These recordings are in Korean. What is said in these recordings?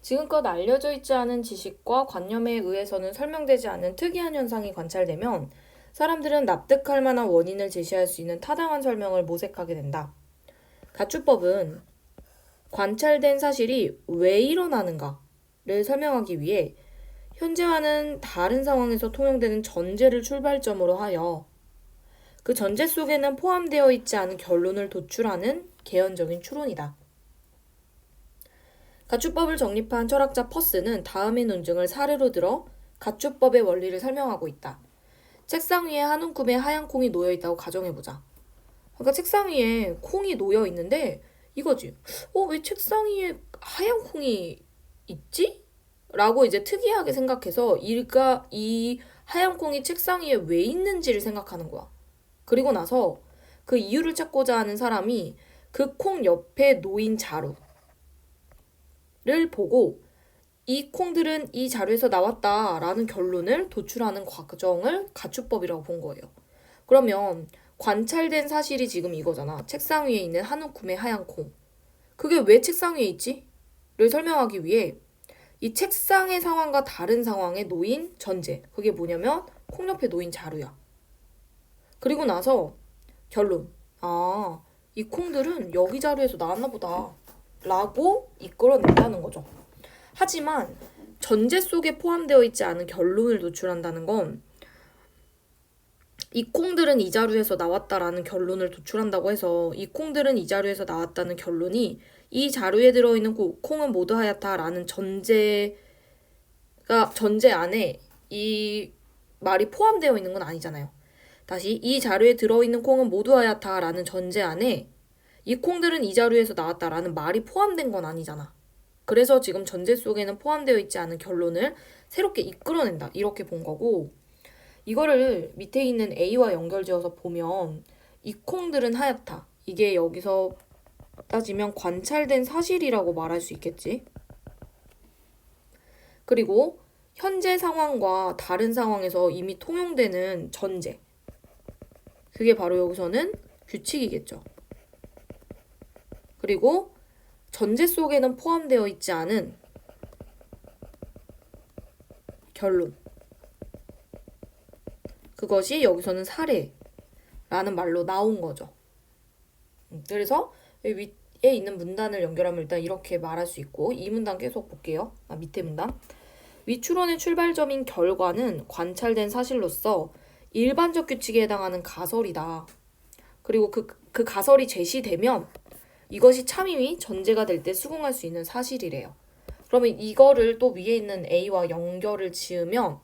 지금껏 알려져 있지 않은 지식과 관념에 의해서는 설명되지 않은 특이한 현상이 관찰되면 사람들은 납득할 만한 원인을 제시할 수 있는 타당한 설명을 모색하게 된다. 가축법은 관찰된 사실이 왜 일어나는가를 설명하기 위해 현재와는 다른 상황에서 통용되는 전제를 출발점으로 하여 그 전제 속에는 포함되어 있지 않은 결론을 도출하는 개연적인 추론이다. 가축법을 정립한 철학자 퍼스는 다음의 논증을 사례로 들어 가축법의 원리를 설명하고 있다. 책상 위에 한 움큼의 하얀 콩이 놓여 있다고 가정해보자. 그러니까 책상 위에 콩이 놓여 있는데 이거지. 왜 책상 위에 하얀 콩이 있지? 라고 이제 특이하게 생각해서 이 하얀 콩이 책상 위에 왜 있는지를 생각하는 거야. 그리고 나서 그 이유를 찾고자 하는 사람이 그 콩 옆에 놓인 자루를 보고 이 콩들은 이 자루에서 나왔다라는 결론을 도출하는 과정을 가축법이라고 본 거예요. 그러면 관찰된 사실이 지금 이거잖아. 책상 위에 있는 한 움큼의 하얀 콩. 그게 왜 책상 위에 있지? 를 설명하기 위해 이 책상의 상황과 다른 상황에 놓인 전제. 그게 뭐냐면 콩 옆에 놓인 자루야. 그리고 나서 결론. 이 콩들은 여기 자루에서 나왔나 보다. 라고 이끌어낸다는 거죠. 하지만 전제 속에 포함되어 있지 않은 결론을 도출한다는 건 이 콩들은 이 자루에서 나왔다라는 결론을 도출한다고 해서 이 콩들은 이 자루에서 나왔다는 결론이 이 자루에 들어있는 콩은 모두 하얗다라는 전제 안에 이 말이 포함되어 있는 건 아니잖아요. 다시 이 자루에 들어있는 콩은 모두 하얗다라는 전제 안에 이 콩들은 이 자루에서 나왔다라는 말이 포함된 건 아니잖아. 그래서 지금 전제 속에는 포함되어 있지 않은 결론을 새롭게 이끌어낸다. 이렇게 본 거고 이거를 밑에 있는 A와 연결지어서 보면 이 콩들은 하얗다. 이게 여기서 따지면 관찰된 사실이라고 말할 수 있겠지. 그리고 현재 상황과 다른 상황에서 이미 통용되는 전제. 그게 바로 여기서는 규칙이겠죠. 그리고 전제 속에는 포함되어 있지 않은 결론. 그것이 여기서는 사례라는 말로 나온 거죠. 그래서 위에 있는 문단을 연결하면 일단 이렇게 말할 수 있고 이 문단 계속 볼게요. 밑에 문단. 위 추론의 출발점인 결과는 관찰된 사실로서 일반적 규칙에 해당하는 가설이다. 그리고 그 가설이 제시되면 이것이 참임이 전제가 될 때 수긍할 수 있는 사실이래요. 그러면 이거를 또 위에 있는 A와 연결을 지으면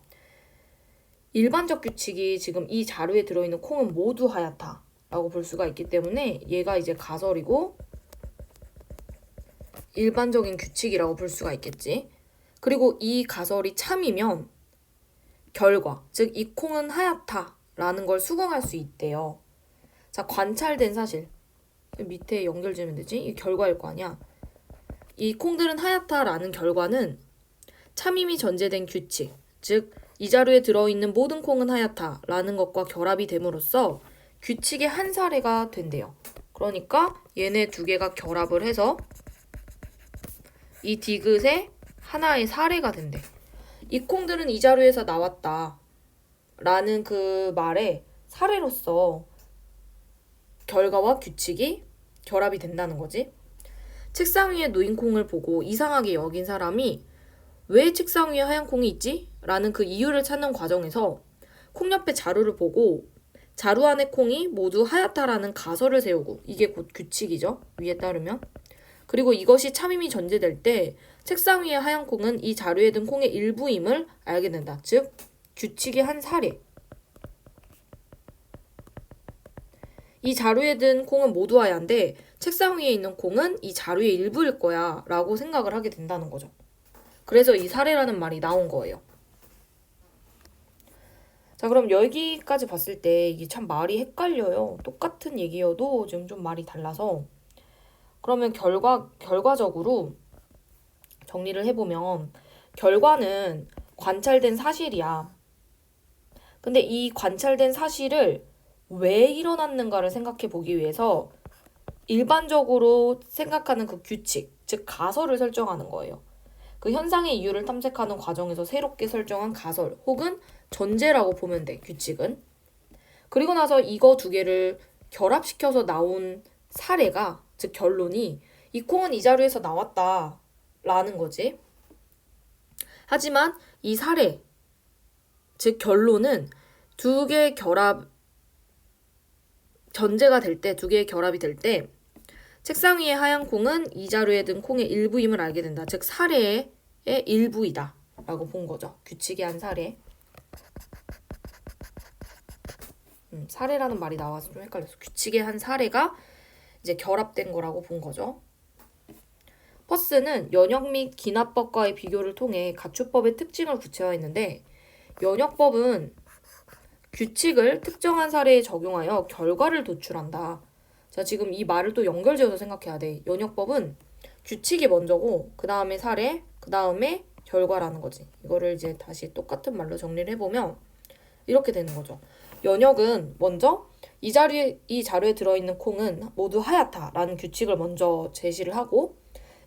일반적 규칙이 지금 이 자료에 들어있는 콩은 모두 하얗다라고 볼 수가 있기 때문에 얘가 이제 가설이고 일반적인 규칙이라고 볼 수가 있겠지. 그리고 이 가설이 참이면 결과, 즉 이 콩은 하얗다라는 걸 수긍할 수 있대요. 자, 관찰된 사실. 밑에 연결 지으면 되지? 이 결과일 거 아니야. 이 콩들은 하얗다라는 결과는 참임이 전제된 규칙, 즉 이 자루에 들어있는 모든 콩은 하얗다라는 것과 결합이 됨으로써 규칙의 한 사례가 된대요. 그러니까 얘네 두 개가 결합을 해서 이 디귿의 하나의 사례가 된대. 이 콩들은 이 자루에서 나왔다 라는 그 말에 사례로서 결과와 규칙이 결합이 된다는 거지. 책상 위에 놓인 콩을 보고 이상하게 여긴 사람이 왜 책상 위에 하얀 콩이 있지? 라는 그 이유를 찾는 과정에서 콩 옆에 자루를 보고 자루 안의 콩이 모두 하얗다라는 가설을 세우고 이게 곧 규칙이죠. 위에 따르면. 그리고 이것이 참임이 전제될 때 책상 위에 하얀 콩은 이 자루에 든 콩의 일부임을 알게 된다. 즉 규칙의 한 사례. 이 자루에 든 콩은 모두 하얀데 책상 위에 있는 콩은 이 자루의 일부일 거야 라고 생각을 하게 된다는 거죠. 그래서 이 사례라는 말이 나온 거예요. 자, 그럼 여기까지 봤을 때 이게 참 말이 헷갈려요. 똑같은 얘기여도 지금 좀 말이 달라서. 그러면 결과적으로 정리를 해보면 결과는 관찰된 사실이야. 근데 이 관찰된 사실을 왜 일어났는가를 생각해 보기 위해서 일반적으로 생각하는 그 규칙, 즉 가설을 설정하는 거예요. 그 현상의 이유를 탐색하는 과정에서 새롭게 설정한 가설 혹은 전제라고 보면 돼, 규칙은. 그리고 나서 이거 두 개를 결합시켜서 나온 사례가, 즉 결론이 이 콩은 이 자료에서 나왔다라는 거지. 하지만 이 사례, 즉 결론은 두 개의 결합, 전제가 될 때, 두 개의 결합이 될 때 책상 위의 하얀 콩은 이 자료에 든 콩의 일부임을 알게 된다. 즉 사례의 일부이다 라고 본 거죠. 규칙의 한 사례. 사례라는 말이 나와서 좀 헷갈렸어. 규칙의 한 사례가 이제 결합된 거라고 본 거죠. 퍼스는 연역 및 기납법과의 비교를 통해 가축법의 특징을 구체화했는데, 연역법은 규칙을 특정한 사례에 적용하여 결과를 도출한다. 자, 지금 이 말을 또 연결지어서 생각해야 돼. 연역법은 규칙이 먼저고 그 다음에 사례, 그 다음에 결과라는 거지. 이거를 이제 다시 똑같은 말로 정리를 해보면 이렇게 되는 거죠. 연역은 먼저 이 자료에 들어있는 콩은 모두 하얗다라는 규칙을 먼저 제시를 하고,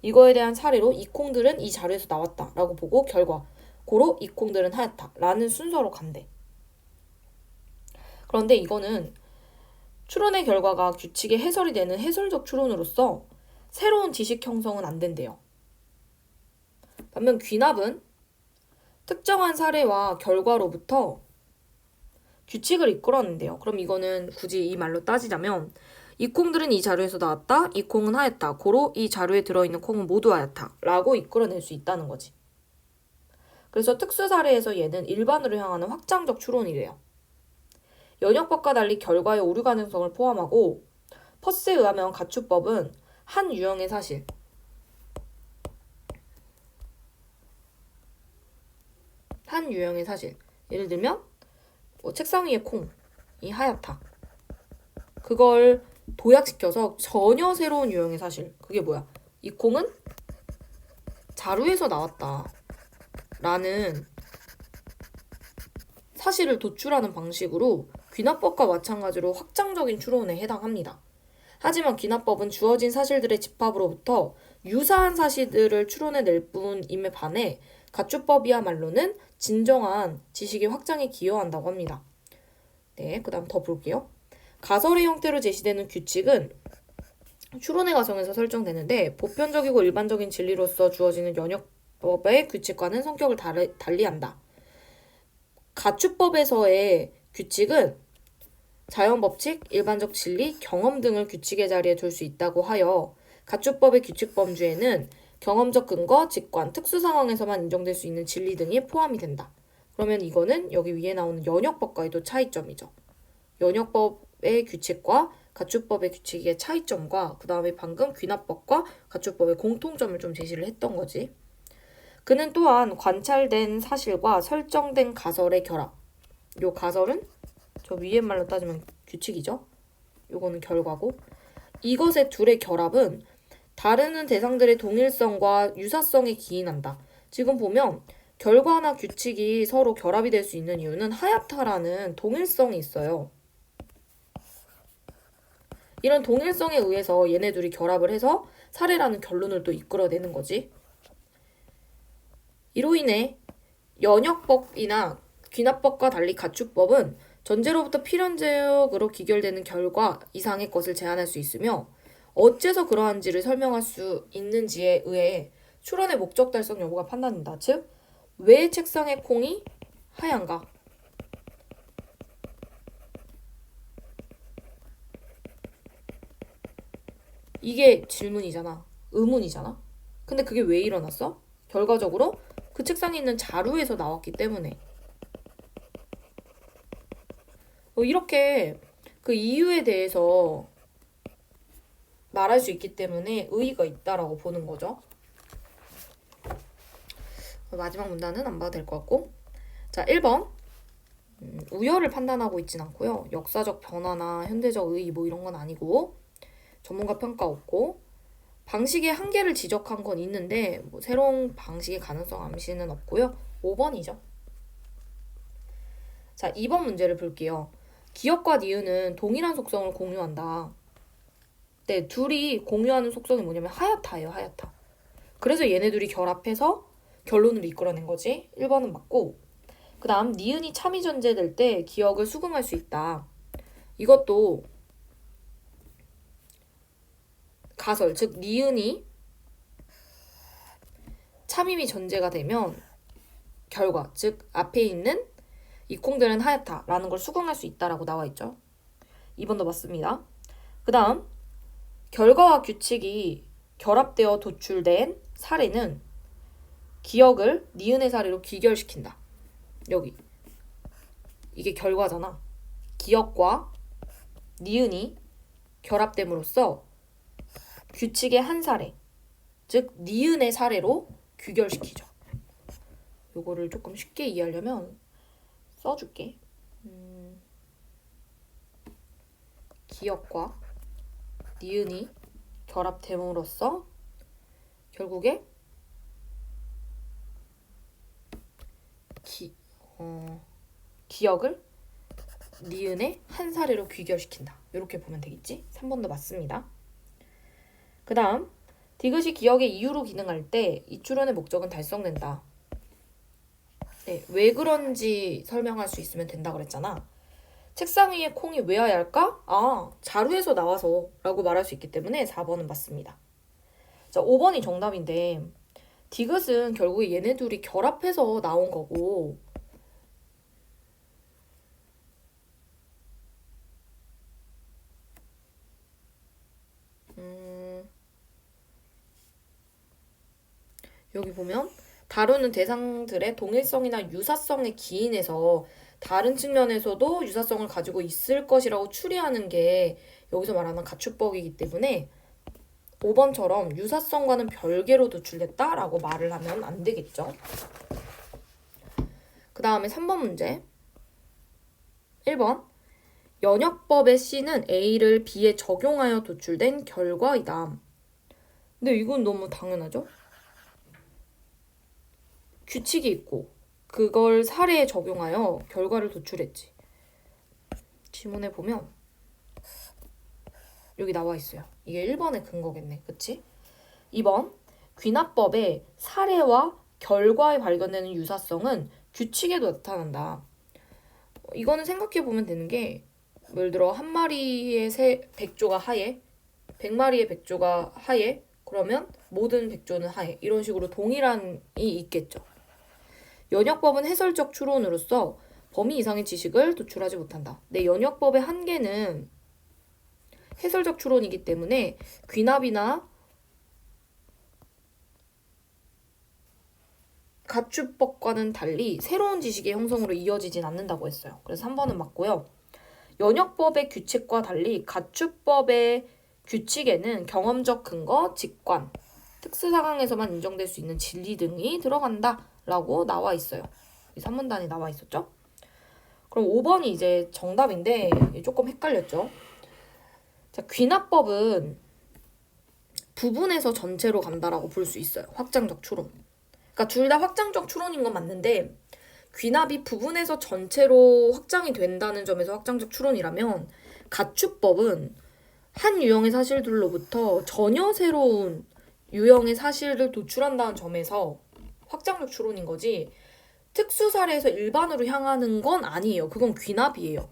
이거에 대한 사례로 이 콩들은 이 자료에서 나왔다라고 보고 결과, 고로 이 콩들은 하얗다라는 순서로 간대. 그런데 이거는 추론의 결과가 규칙의 해설이 되는 해설적 추론으로서 새로운 지식 형성은 안 된대요. 반면 귀납은 특정한 사례와 결과로부터 규칙을 이끌어낸대요. 그럼 이거는 굳이 이 말로 따지자면 이 콩들은 이 자료에서 나왔다. 이 콩은 하얗다. 고로 이 자료에 들어있는 콩은 모두 하얗다. 라고 이끌어낼 수 있다는 거지. 그래서 특수 사례에서 얘는 일반으로 향하는 확장적 추론이래요. 연역법과 달리 결과의 오류 가능성을 포함하고, 퍼스에 의하면 가축법은 한 유형의 사실, 예를 들면 책상 위의 콩이 하얗다. 그걸 도약시켜서 전혀 새로운 유형의 사실, 그게 뭐야? 이 콩은 자루에서 나왔다 라는 사실을 도출하는 방식으로 귀납법과 마찬가지로 확장적인 추론에 해당합니다. 하지만 귀납법은 주어진 사실들의 집합으로부터 유사한 사실들을 추론해낼 뿐임에 반해 가축법이야말로는 진정한 지식의 확장에 기여한다고 합니다. 네, 그 다음 더 볼게요. 가설의 형태로 제시되는 규칙은 추론의 과정에서 설정되는데 보편적이고 일반적인 진리로서 주어지는 연역법의 규칙과는 성격을 달리한다. 가축법에서의 규칙은 자연법칙, 일반적 진리, 경험 등을 규칙의 자리에 둘 수 있다고 하여 가축법의 규칙 범주에는 경험적 근거, 직관, 특수 상황에서만 인정될 수 있는 진리 등이 포함이 된다. 그러면 이거는 여기 위에 나오는 연역법과의 또 차이점이죠. 연역법의 규칙과 가축법의 규칙의 차이점과 그 다음에 방금 귀납법과 가축법의 공통점을 좀 제시를 했던 거지. 그는 또한 관찰된 사실과 설정된 가설의 결합. 요 가설은 저 위에 말로 따지면 규칙이죠. 요거는 결과고. 이것의 둘의 결합은 다루는 대상들의 동일성과 유사성에 기인한다. 지금 보면 결과나 규칙이 서로 결합이 될 수 있는 이유는 하얗다라는 동일성이 있어요. 이런 동일성에 의해서 얘네 둘이 결합을 해서 사례라는 결론을 또 이끌어내는 거지. 이로 인해 연역법이나 귀납법과 달리 가축법은 전제로부터 필연적으로 기결되는 결과 이상의 것을 제한할 수 있으며, 어째서 그러한지를 설명할 수 있는지에 의해 추론의 목적 달성 여부가 판단된다. 즉, 왜 책상의 콩이 하얀가? 이게 질문이잖아. 의문이잖아. 근데 그게 왜 일어났어? 결과적으로 그 책상에 있는 자루에서 나왔기 때문에. 이렇게 그 이유에 대해서 말할 수 있기 때문에 의의가 있다라고 보는 거죠. 마지막 문단은 안 봐도 될 것 같고. 자, 1번. 우열을 판단하고 있진 않고요. 역사적 변화나 현대적 의의 뭐 이런 건 아니고, 전문가 평가 없고, 방식의 한계를 지적한 건 있는데 뭐 새로운 방식의 가능성 암시는 없고요. 5번이죠. 자, 2번 문제를 볼게요. 기업과 니은은 동일한 속성을 공유한다. 네, 둘이 공유하는 속성이 뭐냐면 하얗다예요. 하얗다. 그래서 얘네 둘이 결합해서 결론을 이끌어낸 거지. 1번은 맞고. 그 다음 니은이 참이 전제될 때 기억을 수긍할 수 있다. 이것도 가설, 즉 니은이 참임이 전제가 되면 결과, 즉 앞에 있는 이 콩들은 하얗다라는 걸 수긍할 수 있다라고 나와 있죠. 2번도 맞습니다. 그 다음 결과와 규칙이 결합되어 도출된 사례는 기억을 니은의 사례로 귀결시킨다. 여기 이게 결과잖아. 기억과 니은이 결합됨으로써 규칙의 한 사례, 즉 니은의 사례로 귀결시키죠. 요거를 조금 쉽게 이해하려면 써줄게. 기억과 니은이 결합됨으로써 결국에 기억을 니은의 한 사례로 귀결시킨다. 이렇게 보면 되겠지? 3번도 맞습니다. 그 다음 디귿이 기억의 이유로 기능할 때 이 추론의 목적은 달성된다. 네, 왜 그런지 설명할 수 있으면 된다 그랬잖아. 책상 위에 콩이 왜 하얄까? 자루에서 나와서 라고 말할 수 있기 때문에 4번은 맞습니다. 자, 5번이 정답인데 디귿은 결국에 얘네 둘이 결합해서 나온 거고 여기 보면 다루는 대상들의 동일성이나 유사성에 기인해서 다른 측면에서도 유사성을 가지고 있을 것이라고 추리하는 게 여기서 말하는 가축법이기 때문에 5번처럼 유사성과는 별개로 도출됐다라고 말을 하면 안 되겠죠. 그 다음에 3번 문제. 1번. 연역법의 C는 A를 B에 적용하여 도출된 결과이다. 근데 이건 너무 당연하죠? 규칙이 있고 그걸 사례에 적용하여 결과를 도출했지. 지문에 보면 여기 나와 있어요. 이게 1번의 근거겠네. 그치? 2번. 귀납법의 사례와 결과에 발견되는 유사성은 규칙에도 나타난다. 이거는 생각해보면 되는 게 예를 들어 한 마리의 백조가 하얘, 100마리의 백조가 하얘, 그러면 모든 백조는 하얘. 이런 식으로 동일한이 있겠죠. 연역법은 해설적 추론으로서 범위 이상의 지식을 도출하지 못한다. 네, 연역법의 한계는 해설적 추론이기 때문에 귀납이나 가축법과는 달리 새로운 지식의 형성으로 이어지진 않는다고 했어요. 그래서 3번은 맞고요. 연역법의 규칙과 달리 가축법의 규칙에는 경험적 근거, 직관, 특수상황에서만 인정될 수 있는 진리 등이 들어간다 라고 나와 있어요. 이 3문단이 나와 있었죠? 그럼 5번이 이제 정답인데 조금 헷갈렸죠? 자, 귀납법은 부분에서 전체로 간다라고 볼 수 있어요. 확장적 추론. 그러니까 둘 다 확장적 추론인 건 맞는데 귀납이 부분에서 전체로 확장이 된다는 점에서 확장적 추론이라면 가축법은 한 유형의 사실들로부터 전혀 새로운 유형의 사실을 도출한다는 점에서 확장적 추론인 거지 특수 사례에서 일반으로 향하는 건 아니에요. 그건 귀납이에요.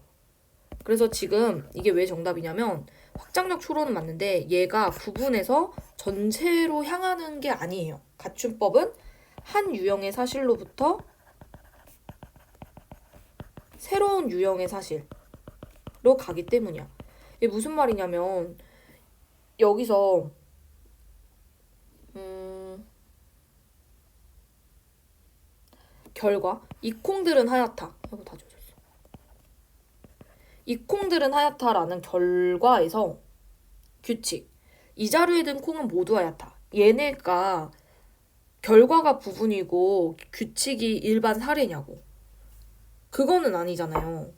그래서 지금 이게 왜 정답이냐면 확장적 추론은 맞는데 얘가 부분에서 전체로 향하는 게 아니에요. 가축법은 한 유형의 사실로부터 새로운 유형의 사실로 가기 때문이야. 이게 무슨 말이냐면 여기서 결과 이 콩들은 하얗다. 이거 다 젖었어. 이 콩들은 하얗다라는 결과에서 규칙 이 자루에 든 콩은 모두 하얗다. 얘네가 결과가 부분이고 규칙이 일반 사례냐고. 그거는 아니잖아요.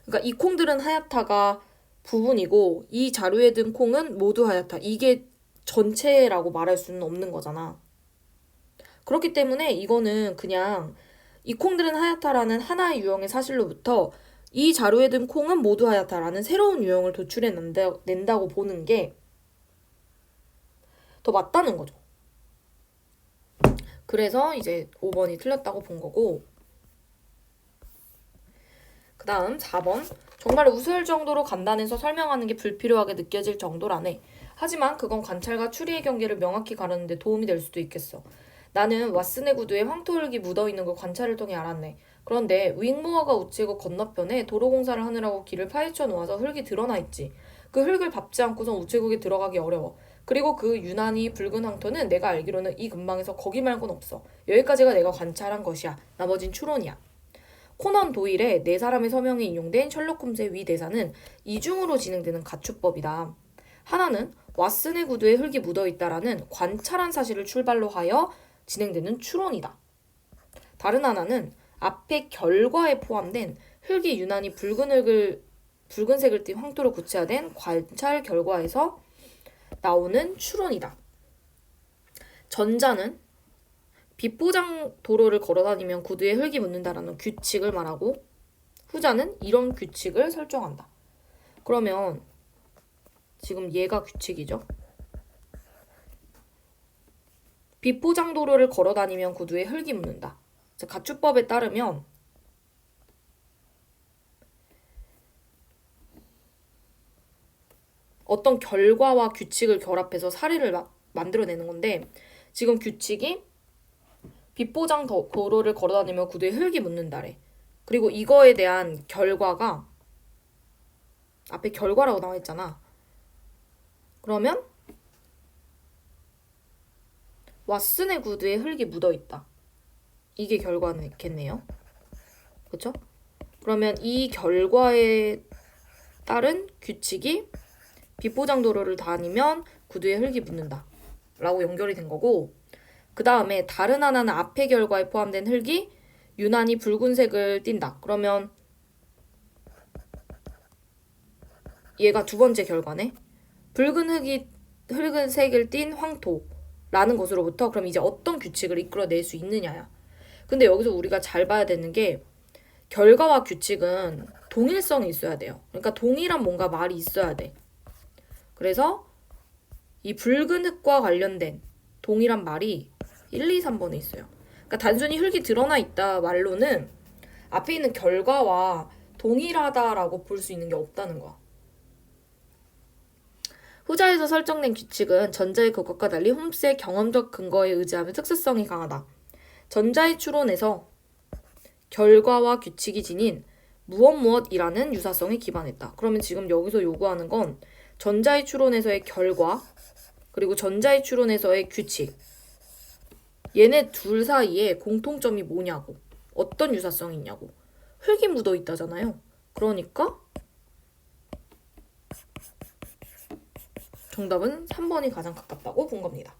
그러니까 이 콩들은 하얗다가 부분이고 이 자루에 든 콩은 모두 하얗다. 이게 전체라고 말할 수는 없는 거잖아. 그렇기 때문에 이거는 그냥 이 콩들은 하얗다라는 하나의 유형의 사실로부터 이 자루에 든 콩은 모두 하얗다라는 새로운 유형을 도출해낸다고 보는 게 더 맞다는 거죠. 그래서 이제 5번이 틀렸다고 본 거고, 그 다음 4번. 정말 웃을 정도로 간단해서 설명하는 게 불필요하게 느껴질 정도라네. 하지만 그건 관찰과 추리의 경계를 명확히 가르는 데 도움이 될 수도 있겠어. 나는 왓슨의 구두에 황토흙이 묻어있는 걸 관찰을 통해 알았네. 그런데 윙모어가 우체국 건너편에 도로공사를 하느라고 길을 파헤쳐 놓아서 흙이 드러나 있지. 그 흙을 밟지 않고선 우체국에 들어가기 어려워. 그리고 그 유난히 붉은 황토는 내가 알기로는 이 근방에서 거기 말고는 없어. 여기까지가 내가 관찰한 것이야. 나머진 추론이야. 코넌 도일의 네 사람의 서명에 인용된 셜록 홈즈의 위 대사는 이중으로 진행되는 가축법이다. 하나는 왓슨의 구두에 흙이 묻어있다라는 관찰한 사실을 출발로 하여 진행되는 추론이다. 다른 하나는 앞의 결과에 포함된 흙이 유난히 붉은색을 띤 황토로 구체화된 관찰 결과에서 나오는 추론이다. 전자는 빛보장 도로를 걸어다니면 구두에 흙이 묻는다라는 규칙을 말하고, 후자는 이런 규칙을 설정한다. 그러면 지금 얘가 규칙이죠. 빛보장 도로를 걸어다니면 구두에 흙이 묻는다. 가축법에 따르면 어떤 결과와 규칙을 결합해서 사례를 만들어내는 건데, 지금 규칙이 빛보장 도로를 걸어다니며 구두에 흙이 묻는다래. 그리고 이거에 대한 결과가 앞에 결과라고 나와 있잖아. 그러면 왓슨의 구두에 흙이 묻어있다. 이게 결과겠네요. 그렇죠? 그러면 이 결과에 따른 규칙이 빛보장 도로를 다니면 구두에 흙이 묻는다 라고 연결이 된 거고, 그 다음에 다른 하나는 앞의 결과에 포함된 흙이 유난히 붉은색을 띈다. 그러면 얘가 두 번째 결과네. 붉은색을 띤 황토라는 것으로부터 그럼 이제 어떤 규칙을 이끌어낼 수 있느냐야. 근데 여기서 우리가 잘 봐야 되는 게 결과와 규칙은 동일성이 있어야 돼요. 그러니까 동일한 뭔가 말이 있어야 돼. 그래서 이 붉은 흙과 관련된 동일한 말이 1, 2, 3번에 있어요. 그러니까 단순히 흙이 드러나 있다 말로는 앞에 있는 결과와 동일하다라고 볼 수 있는 게 없다는 거야. 후자에서 설정된 규칙은 전자의 그것과 달리 홈스의 경험적 근거에 의지하며 특수성이 강하다. 전자의 추론에서 결과와 규칙이 지닌 무엇이라는 유사성에 기반했다. 그러면 지금 여기서 요구하는 건 전자의 추론에서의 결과, 그리고 전자의 추론에서의 규칙, 얘네 둘 사이에 공통점이 뭐냐고, 어떤 유사성이 있냐고. 흙이 묻어 있다잖아요. 그러니까 정답은 3번이 가장 가깝다고 본 겁니다.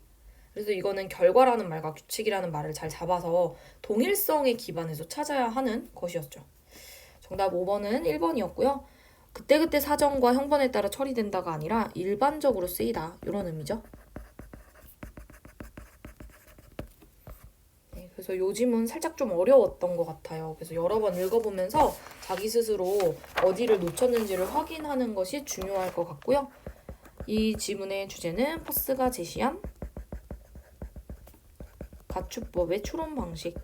그래서 이거는 결과라는 말과 규칙이라는 말을 잘 잡아서 동일성에 기반해서 찾아야 하는 것이었죠. 정답 5번은 1번이었고요. 그때그때 사정과 형번에 따라 처리된다가 아니라 일반적으로 쓰이다, 이런 의미죠. 네, 그래서 요즘은 살짝 좀 어려웠던 것 같아요. 그래서 여러 번 읽어보면서 자기 스스로 어디를 놓쳤는지를 확인하는 것이 중요할 것 같고요. 이 지문의 주제는 퍼스가 제시한 가축법의 추론 방식